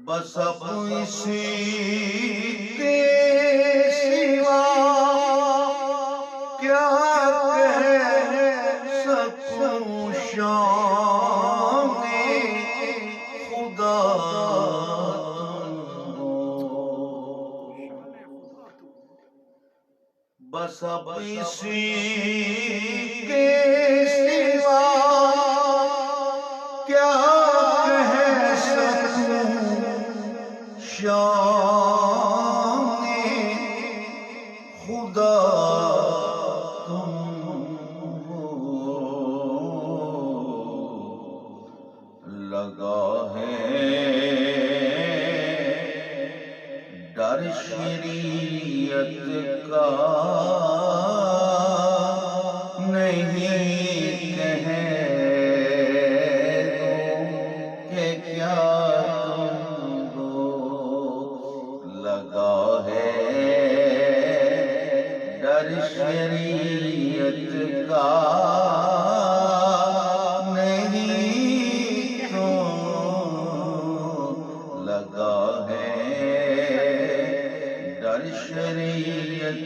بس اب اسی کے سوا کیا کہہ سکوں شان خدا تم ہو۔ بس اب اسی کے سوا کیا کہہ سکوں شان خدا تم ہو۔ لگا ہے ڈر شریعت کا نہیں کہہ دوں کہ کیا تم ہو۔ لگا ہے ڈر شریعت کا نہیں تو لگا ہے ڈر شریعت